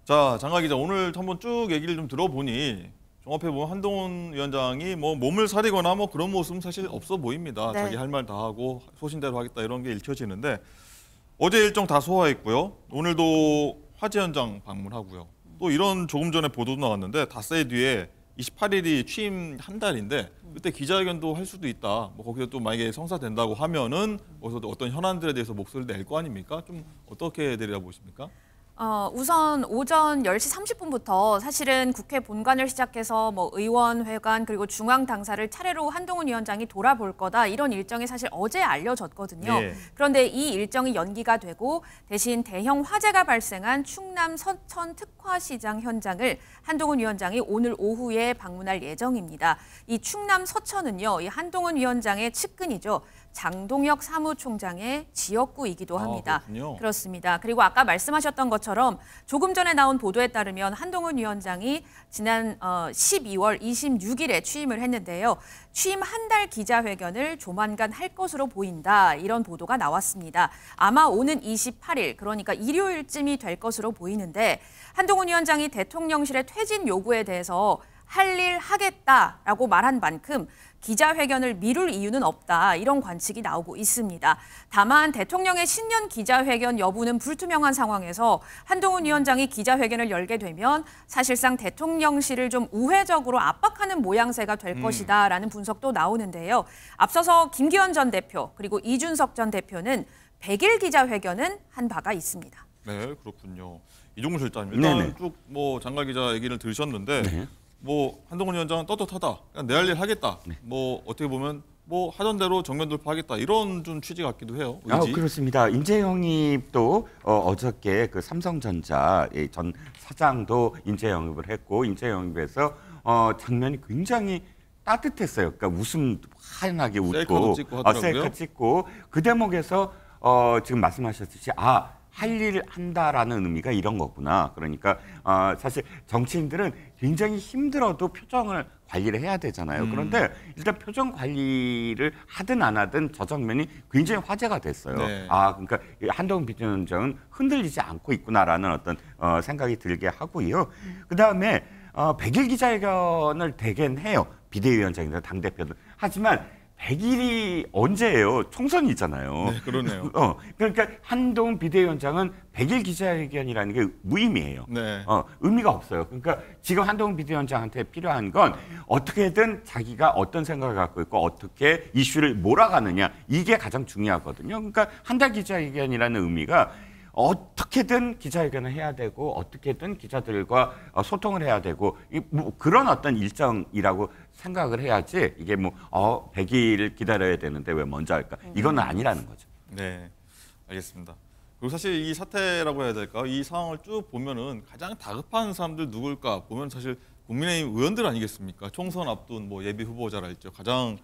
자, 장가 기자, 오늘 한번 쭉 얘기를 좀 들어보니 종합해보면 한동훈 위원장이 뭐 몸을 사리거나 뭐 그런 모습은 사실 없어 보입니다. 네. 자기 할 말 다 하고 소신대로 하겠다 이런 게 읽혀지는데 어제 일정 다 소화했고요. 오늘도 화재 현장 방문하고요. 또 이런 조금 전에 보도도 나왔는데 닷새 뒤에 28일이 취임 한 달인데 그때 기자회견도 할 수도 있다. 뭐 거기서 또 만약에 성사된다고 하면은 거기서 어떤 현안들에 대해서 목소리를 낼 거 아닙니까? 좀 어떻게 내려보십니까? 우선 오전 10시 30분부터 사실은 국회 본관을 시작해서 뭐 의원회관 그리고 중앙당사를 차례로 한동훈 위원장이 돌아볼 거다 이런 일정이 사실 어제 알려졌거든요. 예. 그런데 이 일정이 연기가 되고 대신 대형 화재가 발생한 충남 서천 특화시장 현장을 한동훈 위원장이 오늘 오후에 방문할 예정입니다. 이 충남 서천은요, 이 한동훈 위원장의 측근이죠. 장동혁 사무총장의 지역구이기도 합니다. 그렇군요. 그렇습니다. 그리고 아까 말씀하셨던 것처럼 조금 전에 나온 보도에 따르면 한동훈 위원장이 지난 12월 26일에 취임을 했는데요. 취임 한 달 기자회견을 조만간 할 것으로 보인다. 이런 보도가 나왔습니다. 아마 오는 28일, 그러니까 일요일쯤이 될 것으로 보이는데 한동훈 위원장이 대통령실의 퇴진 요구에 대해서 할 일 하겠다라고 말한 만큼 기자회견을 미룰 이유는 없다. 이런 관측이 나오고 있습니다. 다만 대통령의 신년 기자회견 여부는 불투명한 상황에서 한동훈 위원장이 기자회견을 열게 되면 사실상 대통령실을 좀 우회적으로 압박하는 모양새가 될 것이다라는 분석도 나오는데요. 앞서서 김기현 전 대표 그리고 이준석 전 대표는 100일 기자회견은 한 바가 있습니다. 네, 그렇군요. 이종훈 실장님, 일단 네네. 쭉 뭐 장가 기자 얘기를 들으셨는데 네. 뭐 한동훈 위원장은 떳떳하다. 그냥 내 할 일 하겠다. 뭐 어떻게 보면 뭐 하던 대로 정면 돌파하겠다. 이런 좀 취지 같기도 해요. 의지. 그렇습니다. 인재영입도 어저께 그 삼성전자 전 사장도 인재 영입을 했고 인재 영입에서 장면이 굉장히 따뜻했어요. 그러니까 웃음 환하게 웃고 셀카도 찍고 하더라고요. 셀카 찍고 그 대목에서 지금 말씀하셨듯이 할 일을 한다라는 의미가 이런 거구나. 그러니까 사실 정치인들은 굉장히 힘들어도 표정을 관리를 해야 되잖아요. 그런데 일단 표정 관리를 하든 안 하든 저 장면이 굉장히 화제가 됐어요. 네. 그러니까 한동훈 비대위원장은 흔들리지 않고 있구나라는 어떤 생각이 들게 하고요. 그다음에 100일 기자회견을 대개는 해요. 비대위원장이나 당대표들. 하지만 100일이 언제예요? 총선이잖아요. 네, 그러네요. 그러니까 한동훈 비대위원장은 100일 기자회견이라는 게 무의미해요. 네. 의미가 없어요. 그러니까 지금 한동훈 비대위원장한테 필요한 건 어떻게든 자기가 어떤 생각을 갖고 있고 어떻게 이슈를 몰아가느냐 이게 가장 중요하거든요. 그러니까 한 달 기자회견이라는 의미가 어떻게든 기자회견을 해야 되고 어떻게든 기자들과 소통을 해야 되고 뭐 그런 어떤 일정이라고 생각을 해야지 이게 뭐 100일 기다려야 되는데 왜 먼저 할까? 이건 아니라는 거죠. 네, 알겠습니다. 그리고 사실 이 사태라고 해야 될까? 이 상황을 쭉 보면은 가장 다급한 사람들 누굴까 보면 사실 국민의힘 의원들 아니겠습니까? 총선 앞둔 뭐 예비 후보자랄지 가장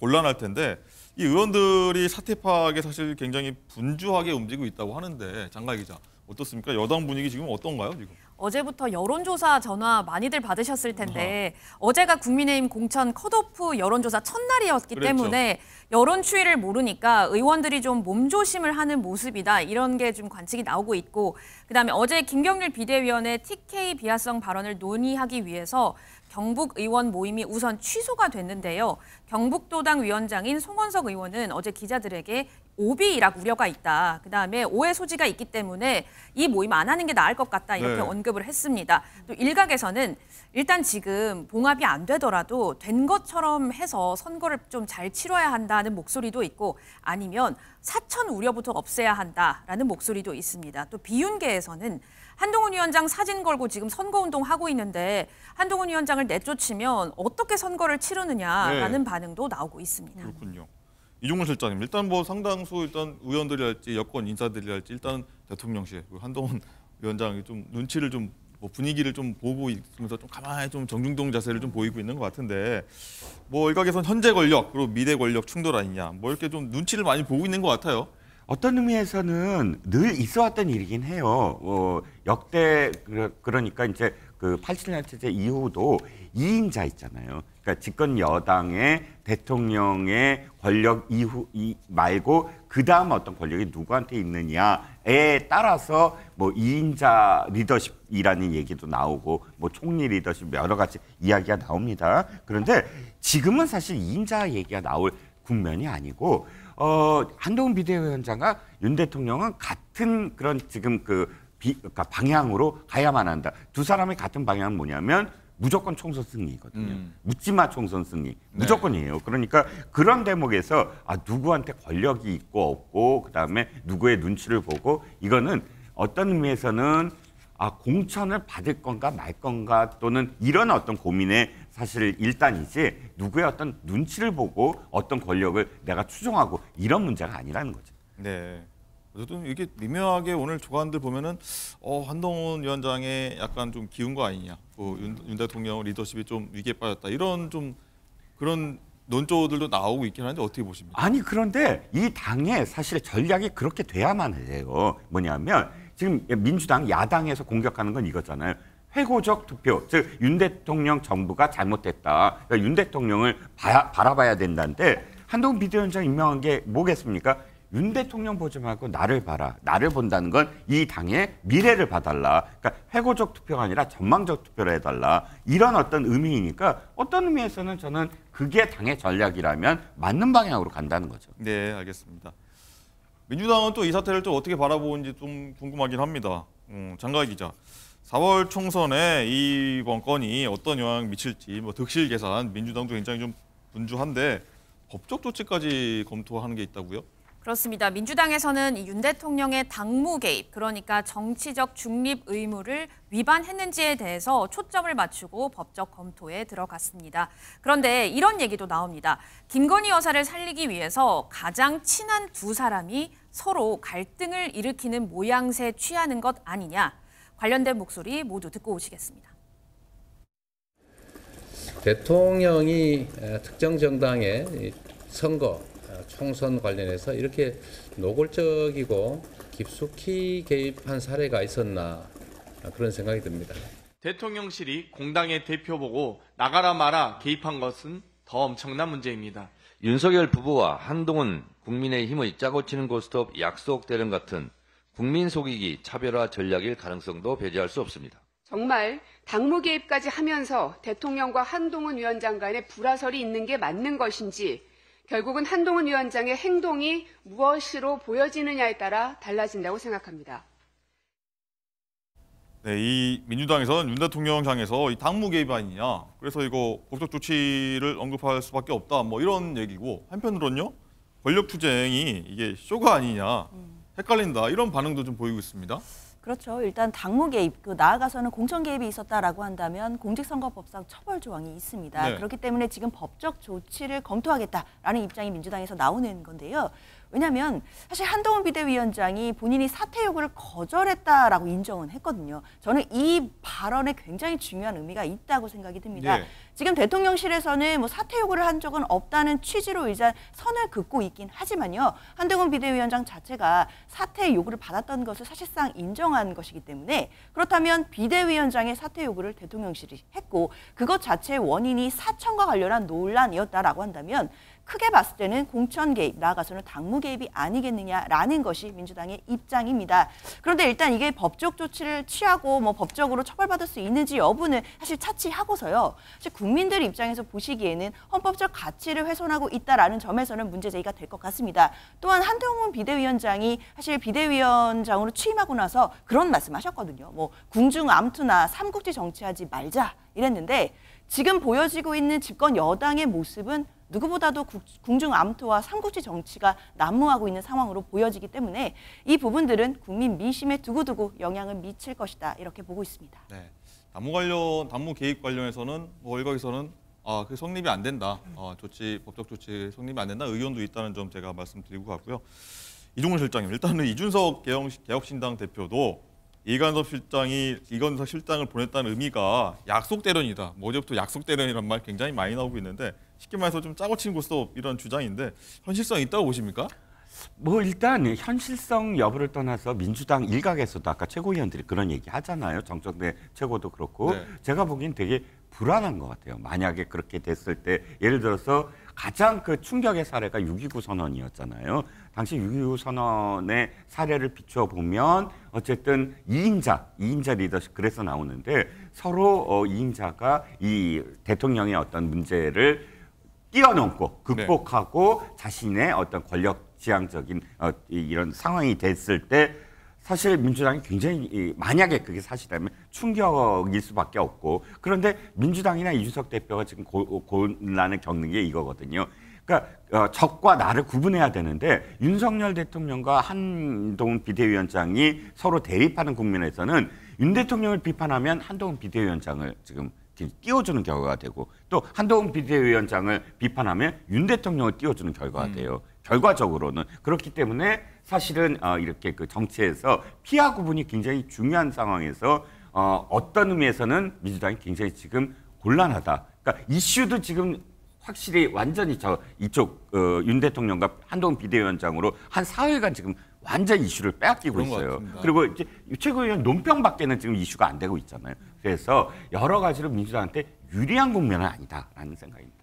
곤란할 텐데 이 의원들이 사태 파악에 사실 굉장히 분주하게 움직이고 있다고 하는데 장가 기자 어떻습니까? 여당 분위기 지금 어떤가요? 지금? 어제부터 여론조사 전화 많이들 받으셨을 텐데 어제가 국민의힘 공천 컷오프 여론조사 첫날이었기 그랬죠. 때문에 여론 추이를 모르니까 의원들이 좀 몸조심을 하는 모습이다. 이런 게 좀 관측이 나오고 있고 그다음에 어제 김경률 비대위원의 TK 비하성 발언을 논의하기 위해서 경북 의원 모임이 우선 취소가 됐는데요. 경북도당 위원장인 송원석 의원은 어제 기자들에게 오비 일학 우려가 있다. 그다음에 오해 소지가 있기 때문에 이 모임 안 하는 게 나을 것 같다. 이렇게 네. 언급을 했습니다. 또 일각에서는 일단 지금 봉합이 안 되더라도 된 것처럼 해서 선거를 좀 잘 치러야 한다는 목소리도 있고 아니면 사천 우려부터 없애야 한다라는 목소리도 있습니다. 또 비윤계에서는 한동훈 위원장 사진 걸고 지금 선거운동 하고 있는데 한동훈 위원장을 내쫓으면 어떻게 선거를 치르느냐라는 네. 반응도 나오고 있습니다. 그렇군요. 이종훈 실장님, 일단 뭐 상당수 일단 의원들이랄지 여권 인사들이랄지 일단 대통령실 그리고 한동훈 위원장이 좀 눈치를 좀 뭐 분위기를 좀 보고 있으면서 좀 가만히 좀 정중동 자세를 좀 보이고 있는 것 같은데 뭐 일각에선 현재 권력 그리고 미래 권력 충돌 아니냐 뭐 이렇게 좀 눈치를 많이 보고 있는 것 같아요. 어떤 의미에서는 늘 있어왔던 일이긴 해요. 역대 그러니까 이제 그 87년 체제 이후도 2인자 있잖아요. 그러니까 집권 여당의 대통령의 권력 말고 그 다음 어떤 권력이 누구한테 있느냐에 따라서 뭐 2인자 리더십이라는 얘기도 나오고 뭐 총리 리더십 여러 가지 이야기가 나옵니다. 그런데 지금은 사실 2인자 얘기가 나올 국면이 아니고 한동훈 비대위원장과 윤 대통령은 같은 그런 지금 그러니까 방향으로 가야만 한다. 두 사람의 같은 방향은 뭐냐면 무조건 총선 승리거든요. 묻지마 총선 승리. 무조건이에요. 그러니까 그런 대목에서 누구한테 권력이 있고 없고 그다음에 누구의 눈치를 보고 이거는 어떤 의미에서는 공천을 받을 건가 말 건가 또는 이런 어떤 고민에 사실 일단이지 누구의 어떤 눈치를 보고 어떤 권력을 내가 추종하고 이런 문제가 아니라는 거죠. 네. 어쨌든 이게 미묘하게 오늘 조간들 보면은 한동훈 위원장의 약간 좀 기운 거 아니냐, 윤 대통령 리더십이 좀 위기에 빠졌다 이런 좀 그런 논조들도 나오고 있긴 한데 어떻게 보십니까? 아니 그런데 이 당의 사실 전략이 그렇게 돼야만 해요. 뭐냐면 지금 민주당 야당에서 공격하는 건 이거잖아요. 회고적 투표, 즉 윤 대통령 정부가 잘못됐다. 그러니까 윤 대통령을 바라봐야 된다는데 한동훈 비대위원장 임명한 게 뭐겠습니까? 윤 대통령 보지 말고 나를 봐라. 나를 본다는 건 이 당의 미래를 봐달라. 그러니까 회고적 투표가 아니라 전망적 투표를 해달라. 이런 어떤 의미이니까 어떤 의미에서는 저는 그게 당의 전략이라면 맞는 방향으로 간다는 거죠. 네, 알겠습니다. 민주당은 또 이 사태를 또 어떻게 바라보는지 좀 궁금하긴 합니다. 장가희 기자, 4월 총선에 이번 건이 어떤 영향을 미칠지 뭐 득실 계산, 민주당도 굉장히 좀 분주한데 법적 조치까지 검토하는 게 있다고요? 그렇습니다. 민주당에서는 이 윤 대통령의 당무 개입, 그러니까 정치적 중립 의무를 위반했는지에 대해서 초점을 맞추고 법적 검토에 들어갔습니다. 그런데 이런 얘기도 나옵니다. 김건희 여사를 살리기 위해서 가장 친한 두 사람이 서로 갈등을 일으키는 모양새 취하는 것 아니냐. 관련된 목소리 모두 듣고 오시겠습니다. 대통령이 특정 정당의 선거, 총선 관련해서 이렇게 노골적이고 깊숙이 개입한 사례가 있었나 그런 생각이 듭니다. 대통령실이 공당의 대표 보고 나가라 마라 개입한 것은 더 엄청난 문제입니다. 윤석열 부부와 한동훈 국민의힘의 짜고 치는 고스톱 약속 대련 같은 국민 속이기 차별화 전략일 가능성도 배제할 수 없습니다. 정말 당무 개입까지 하면서 대통령과 한동훈 위원장 간에 불화설이 있는 게 맞는 것인지 결국은 한동훈 위원장의 행동이 무엇으로 보여지느냐에 따라 달라진다고 생각합니다. 네, 이 민주당에서는 윤 대통령 향해서 이 당무 개입 아니냐, 그래서 이거 법적 조치를 언급할 수밖에 없다, 뭐 이런 얘기고, 한편으로는요 권력 투쟁이 이게 쇼가 아니냐, 헷갈린다 이런 반응도 좀 보이고 있습니다. 그렇죠. 일단 당무 개입, 나아가서는 공천 개입이 있었다라고 한다면 공직선거법상 처벌 조항이 있습니다. 네. 그렇기 때문에 지금 법적 조치를 검토하겠다라는 입장이 민주당에서 나오는 건데요. 왜냐하면 사실 한동훈 비대위원장이 본인이 사퇴 요구를 거절했다라고 인정은 했거든요. 저는 이 발언에 굉장히 중요한 의미가 있다고 생각이 듭니다. 네. 지금 대통령실에서는 뭐 사퇴 요구를 한 적은 없다는 취지로 일단 선을 긋고 있긴 하지만요. 한동훈 비대위원장 자체가 사퇴 요구를 받았던 것을 사실상 인정한 것이기 때문에 그렇다면 비대위원장의 사퇴 요구를 대통령실이 했고 그것 자체의 원인이 사천과 관련한 논란이었다라고 한다면 크게 봤을 때는 공천 개입, 나아가서는 당무 개입이 아니겠느냐라는 것이 민주당의 입장입니다. 그런데 일단 이게 법적 조치를 취하고 뭐 법적으로 처벌받을 수 있는지 여부는 사실 차치하고서요. 사실 국민들 입장에서 보시기에는 헌법적 가치를 훼손하고 있다라는 점에서는 문제 제기가 될 것 같습니다. 또한 한동훈 비대위원장이 사실 비대위원장으로 취임하고 나서 그런 말씀하셨거든요. 뭐 궁중 암투나 삼국지 정치하지 말자 이랬는데 지금 보여지고 있는 집권 여당의 모습은 누구보다도 궁중 암투와 삼국지 정치가 난무하고 있는 상황으로 보여지기 때문에 이 부분들은 국민 민심에 두고두고 영향을 미칠 것이다 이렇게 보고 있습니다. 네, 당무 개입 관련해서는 뭐 일각에서는 그 성립이 안 된다, 법적 조치 성립이 안 된다 의견도 있다는 점 제가 말씀드리고 갔고요. 이종훈 실장님, 일단은 이준석 개혁신당 대표도 이관섭 실장을 보냈다는 의미가 약속 대련이다. 뭐 어제부터 약속 대련이란 말 굉장히 많이 나오고 있는데 쉽게 말해서 좀 짜고 치는 고스톱 이런 주장인데 현실성이 있다고 보십니까? 뭐 일단 현실성 여부를 떠나서 민주당 일각에서도 아까 최고위원들이 그런 얘기 하잖아요. 정청래 최고도 그렇고 네. 제가 보기엔 되게 불안한 것 같아요. 만약에 그렇게 됐을 때 예를 들어서 가장 그 충격의 사례가 6.29 선언이었잖아요. 당시 6.29 선언의 사례를 비추어 보면 어쨌든 2인자 리더십 그래서 나오는데 서로 2인자가 이 대통령의 어떤 문제를 뛰어넘고 극복하고 자신의 어떤 권력 지향적인 이런 상황이 됐을 때 사실 민주당이 굉장히 만약에 그게 사실이라면 충격일 수밖에 없고 그런데 민주당이나 이준석 대표가 지금 곤란을 겪는 게 이거거든요. 그러니까 적과 나를 구분해야 되는데 윤석열 대통령과 한동훈 비대위원장이 서로 대립하는 국면에서는 윤 대통령을 비판하면 한동훈 비대위원장을 지금 띄워주는 결과가 되고 또 한동훈 비대위원장을 비판하면 윤 대통령을 띄워주는 결과가 돼요. 결과적으로는 그렇기 때문에 사실은 이렇게 그 정치에서 피하 구분이 굉장히 중요한 상황에서 어떤 의미에서는 민주당이 굉장히 지금 곤란하다. 그러니까 이슈도 지금 확실히 완전히 이쪽 윤 대통령과 한동훈 비대위원장으로 한 4일간 지금 완전 이슈를 빼앗기고 그런 것 있어요. 같습니다. 그리고 이제 최고위원 논평밖에는 지금 이슈가 안 되고 있잖아요. 그래서 여러 가지로 민주당한테 유리한 국면은 아니다라는 생각입니다.